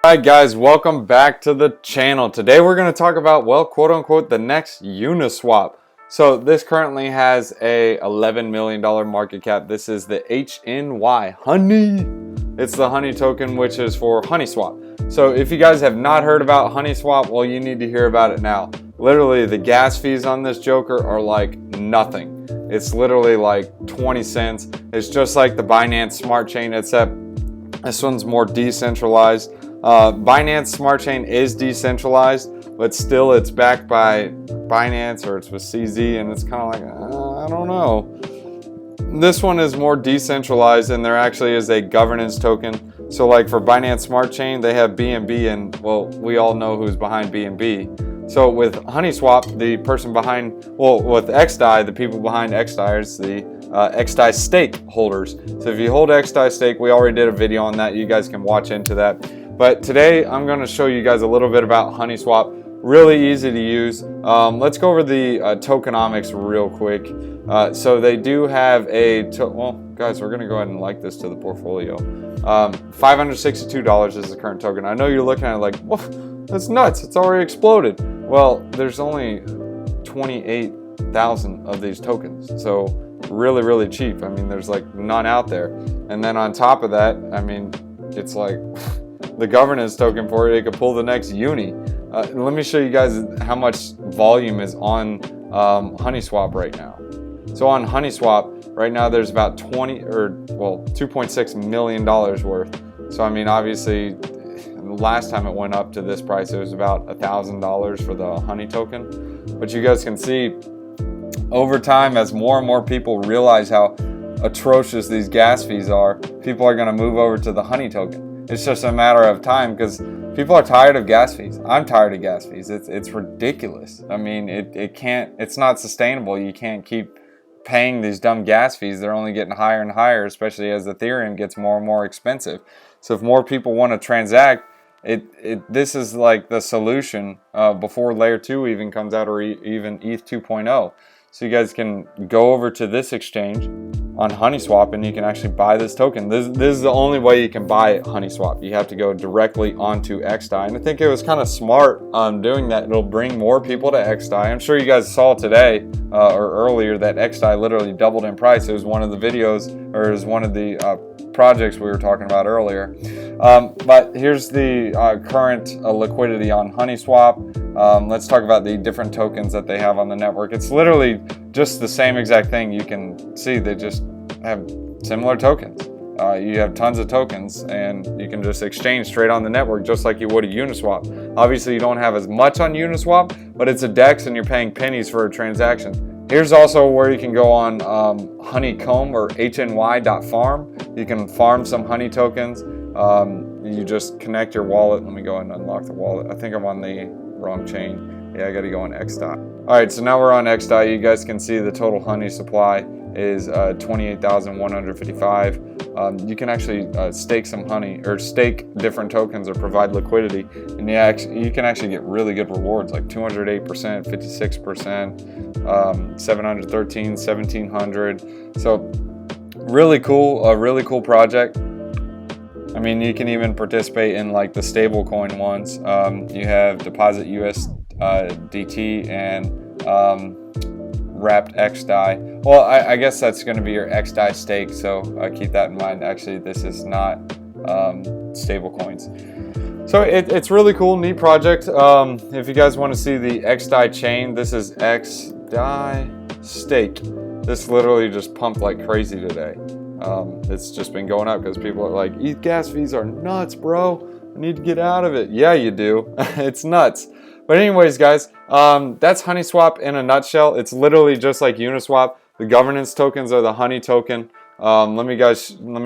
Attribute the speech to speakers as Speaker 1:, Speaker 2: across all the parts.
Speaker 1: Alright guys, welcome back to the channel. Today we're going to talk about, well, quote unquote, the next Uniswap. So this currently has a $11 million market cap. This is the HNY, Honey. It's the Honey token, which is for HoneySwap. So if you guys have not heard about HoneySwap, well, you need to hear about it now. Literally, the gas fees on this joker are like nothing. It's literally like 20 cents. It's just like the Binance Smart Chain, except this one's more decentralized. Binance Smart Chain is decentralized, but still it's backed by Binance, or it's with CZ, and it's kind of like, I don't know. This one is more decentralized, and there actually is a governance token. So like for Binance Smart Chain, they have BNB, and well, we all know who's behind BNB. So with HoneySwap, the person behind, well, with XDAI, the people behind XDAI is the XDAI stake holders. So if you hold XDAI stake, we already did a video on that. You guys can watch into that. But today I'm going to show you guys a little bit about HoneySwap. Really easy to use. Let's go over the tokenomics real quick. So they do have a, well guys, we're going to go ahead and like this to the portfolio. $562 is the current token. I know you're looking at it like, whoa, that's nuts. It's already exploded. Well, there's only 28,000 of these tokens. So really cheap. I mean, there's like none out there. And then on top of that, I mean, it's like the governance token for it could pull the next uni. Let me show you guys how much volume is on HoneySwap right now. So on HoneySwap right now, there's about $2.6 million worth. So I mean, obviously, last time it went up to this price, it was about $1,000 for the Honey token. But you guys can see over time, as more and more people realize how atrocious these gas fees are, people are going to move over to the Honey token. It's just a matter of time, because people are tired of gas fees. I'm tired of gas fees. It's ridiculous. I mean, it's not sustainable. You can't keep paying these dumb gas fees. They're only getting higher and higher, especially as Ethereum gets more and more expensive. So if more people want to transact, this is like the solution before layer 2 even comes out, or even ETH 2.0. So you guys can go over to this exchange on HoneySwap, and you can actually buy this token. This is the only way you can buy HoneySwap. You have to go directly onto XDAI, and I think it was kind of smart doing that. It'll bring more people to XDAI. I'm sure you guys saw today or earlier that XDAI literally doubled in price. It was one of the videos, or it was one of the projects we were talking about earlier. But here's the current liquidity on HoneySwap. Let's talk about the different tokens that they have on the network. It's literally just the same exact thing. You can see they just have similar tokens. You have tons of tokens, and you can just exchange straight on the network, just like you would a Uniswap. Obviously, you don't have as much on Uniswap, but it's a DEX, and you're paying pennies for a transaction. Here's also where you can go on Honeycomb, or HNY.farm. You can farm some Honey tokens. You just connect your wallet. Let me go and unlock the wallet. I think I'm on the wrong chain. Yeah, I got to go on XDAI. All right, so now we're on XDAI. You guys can see the total Honey supply is 28,155. You can actually stake some Honey, or stake different tokens, or provide liquidity, and you can actually get really good rewards, like 208%, 56%, 713, 1,700. So really cool, a really cool project. I mean, you can even participate in like the stablecoin ones. You have Deposit USDT and Wrapped XDAI. Well, I guess that's going to be your XDAI stake, so keep that in mind. Actually, this is not stable coins. So it's really cool, neat project. If you guys want to see the XDAI chain, this is XDAI stake. This literally just pumped like crazy today. It's just been going up because people are like, ETH gas fees are nuts, bro. I need to get out of it. Yeah, you do. It's nuts. But anyways, guys, that's HoneySwap in a nutshell. It's literally just like Uniswap. The governance tokens are the Honey token. Let me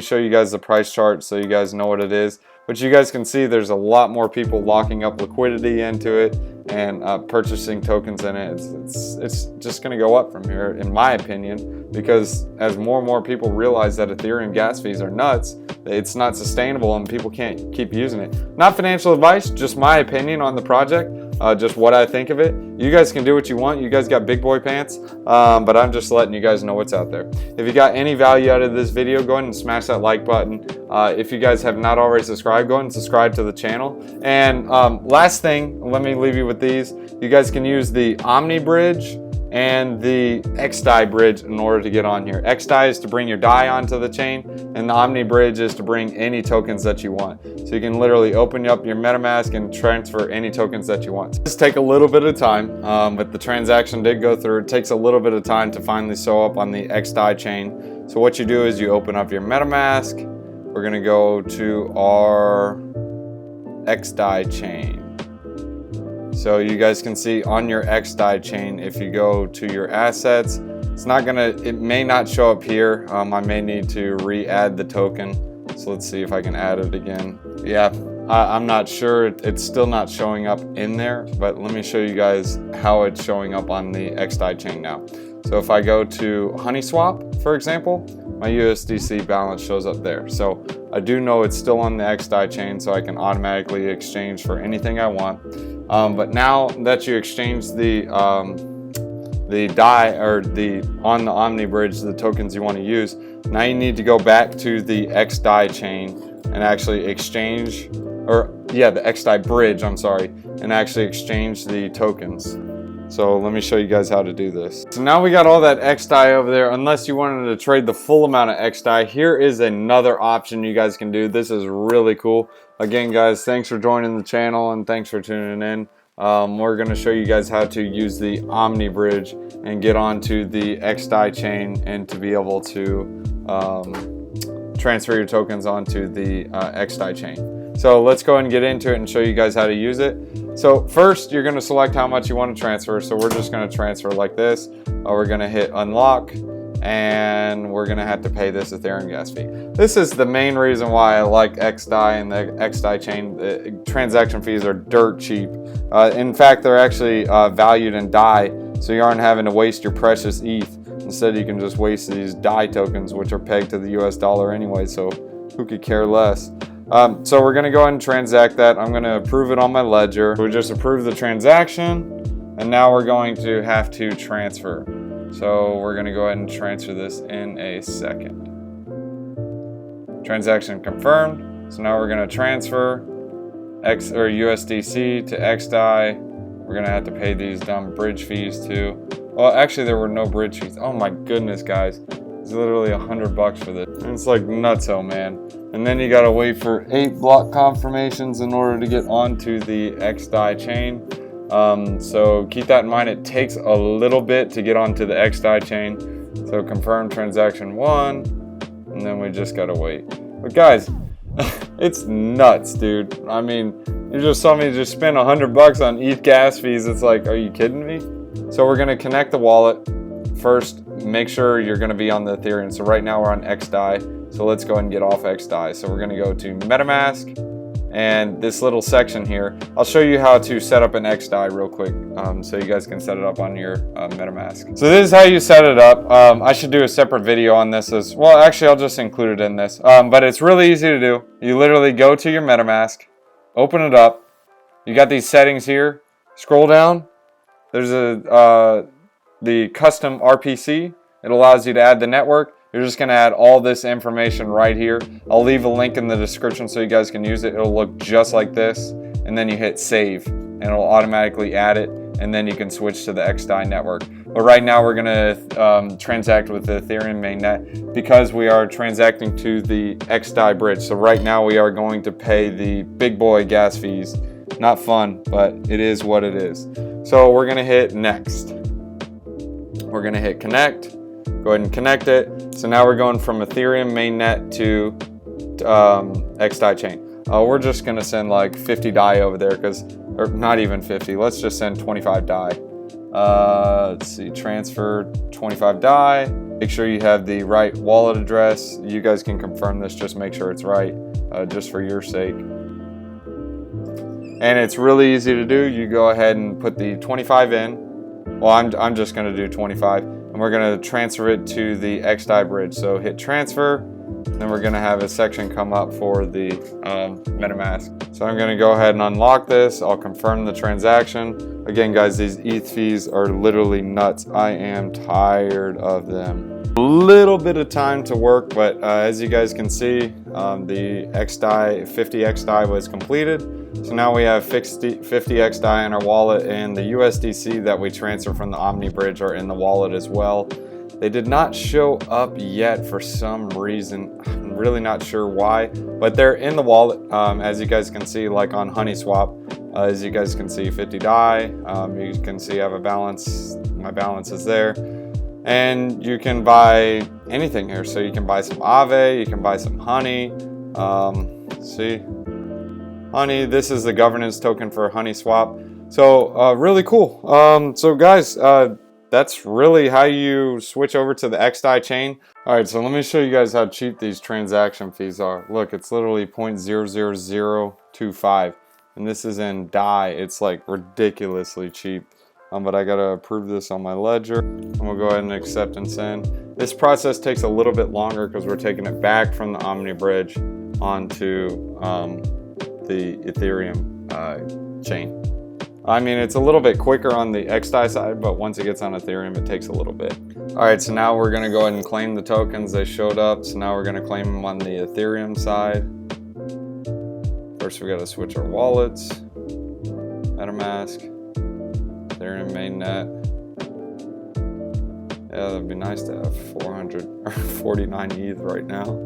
Speaker 1: show you guys the price chart so you guys know what it is. But you guys can see there's a lot more people locking up liquidity into it and purchasing tokens in it. It's just going to go up from here, in my opinion, because as more and more people realize that Ethereum gas fees are nuts, it's not sustainable and people can't keep using it. Not financial advice, just my opinion on the project. just what I think of it. You guys can do what you want. You guys got big boy pants, but I'm just letting you guys know what's out there. If you got any value out of this video, go ahead and smash that like button. If you guys have not already subscribed, go ahead and subscribe to the channel. And last thing, let me leave you with these. You guys can use the Omni Bridge and the XDAI bridge in order to get on here. XDAI is to bring your DAI onto the chain, and the Omni Bridge is to bring any tokens that you want. So you can literally open up your MetaMask and transfer any tokens that you want. This take a little bit of time, but the transaction did go through. It takes a little bit of time to finally show up on the XDAI chain. So what you do is you open up your MetaMask. We're gonna go to our XDAI chain. So you guys can see on your XDAI chain, if you go to your assets, it may not show up here. I may need to re-add the token. So let's see if I can add it again. Yeah, I'm not sure. It's still not showing up in there, but let me show you guys how it's showing up on the XDAI chain now. So if I go to HoneySwap, for example, my USDC balance shows up there. So I do know it's still on the XDAI chain, so I can automatically exchange for anything I want. But now that you exchange the DAI or on the Omni Bridge, the tokens you want to use, now you need to go back to the XDAI chain and actually exchange, the XDAI bridge, I'm sorry, and actually exchange the tokens. So let me show you guys how to do this. So now we got all that XDAI over there. Unless you wanted to trade the full amount of XDAI, here is another option you guys can do. This is really cool. Again, guys, thanks for joining the channel and thanks for tuning in. We're going to show you guys how to use the Omni Bridge and get onto the XDAI chain and to be able to transfer your tokens onto the XDAI chain. So let's go ahead and get into it and show you guys how to use it. So first, you're going to select how much you want to transfer. So we're just going to transfer like this. We're going to hit unlock, and we're going to have to pay this Ethereum gas fee. This is the main reason why I like XDAI and the XDAI chain. The transaction fees are dirt cheap. In fact, they're actually valued in DAI, so you aren't having to waste your precious ETH. Instead, you can just waste these DAI tokens, which are pegged to the US dollar anyway, so who could care less? So we're going to go ahead and transact that. I'm going to approve it on my ledger. We just approved the transaction, and now we're going to have to transfer. So we're going to go ahead and transfer this in a second. Transaction confirmed. So now we're going to transfer USDC to XDAI. We're going to have to pay these dumb bridge fees too. Well, actually there were no bridge fees. Oh my goodness, guys. It's literally $100 for this. And it's like nutso, man. And then you gotta wait for 8 block confirmations in order to get onto the XDAI chain. So keep that in mind. It takes a little bit to get onto the XDAI chain. So confirm transaction 1, and then we just gotta wait. But guys, it's nuts, dude. I mean, you just saw me just spend $100 on ETH gas fees. It's like, are you kidding me? So we're gonna connect the wallet. First, make sure you're gonna be on the Ethereum. So right now we're on XDAI. So let's go ahead and get off XDAI. So we're gonna go to MetaMask, and this little section here, I'll show you how to set up an XDAI real quick, so you guys can set it up on your MetaMask. So this is how you set it up. I should do a separate video on this as well. Actually, I'll just include it in this. But it's really easy to do. You literally go to your MetaMask, open it up. You got these settings here. Scroll down. There's the custom RPC. It allows you to add the network. You're just going to add all this information right here. I'll leave a link in the description so you guys can use it. It'll look just like this. And then you hit save, and it'll automatically add it. And then you can switch to the XDAI network. But right now we're going to transact with the Ethereum mainnet because we are transacting to the XDAI bridge. So right now we are going to pay the big boy gas fees. Not fun, but it is what it is. So we're going to hit next. We're going to hit connect. Go ahead and connect it. So now we're going from Ethereum mainnet to XDAI chain. We're just gonna send like 50 DAI over there, or not even 50. Let's just send 25 DAI. Let's see, transfer 25 DAI. Make sure you have the right wallet address. You guys can confirm this. Just make sure it's right, just for your sake. And it's really easy to do. You go ahead and put the 25 in. Well, I'm just gonna do 25. And we're going to transfer it to the XDAI bridge. So hit transfer, Then we're going to have a section come up for the MetaMask. So I'm going to go ahead and unlock this. I'll confirm the transaction. Again, guys, these ETH fees are literally nuts. I am tired of them. A little bit of time to work, but as you guys can see, the XDAI 50 XDAI was completed. So now we have 50 XDAI in our wallet, and the USDC that we transfer from the Omni Bridge are in the wallet as well. They did not show up yet for some reason. I'm really not sure why, but they're in the wallet. As you guys can see, like on HoneySwap, as you guys can see, 50 DAI. You can see I have a balance. My balance is there. And you can buy anything here. So you can buy some Aave, you can buy some Honey. See, Honey, this is the governance token for HoneySwap. So really cool. So guys, that's really how you switch over to the XDAI chain. All right, so let me show you guys how cheap these transaction fees are. Look, it's literally 0.00025, and this is in DAI. It's like ridiculously cheap. But I gotta approve this on my ledger. And we'll go ahead and accept and send. This process takes a little bit longer because we're taking it back from the Omni Bridge onto the Ethereum chain. I mean, it's a little bit quicker on the XDAI side, but once it gets on Ethereum, it takes a little bit. All right, so now we're gonna go ahead and claim the tokens. They showed up, so now we're gonna claim them on the Ethereum side. First, we gotta switch our wallets. MetaMask, Ethereum mainnet. Yeah, that'd be nice to have 449 ETH right now.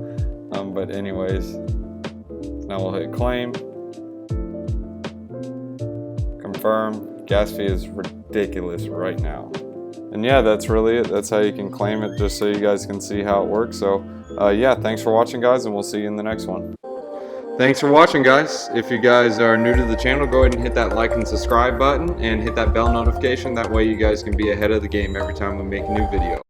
Speaker 1: But anyways, now we'll hit claim. Confirm. Gas fee is ridiculous right now. And yeah, that's really it. That's how you can claim it, just so you guys can see how it works. So yeah, thanks for watching, guys, and we'll see you in the next one. Thanks for watching, guys. If you guys are new to the channel, go ahead and hit that like and subscribe button and hit that bell notification. That way you guys can be ahead of the game every time we make a new video.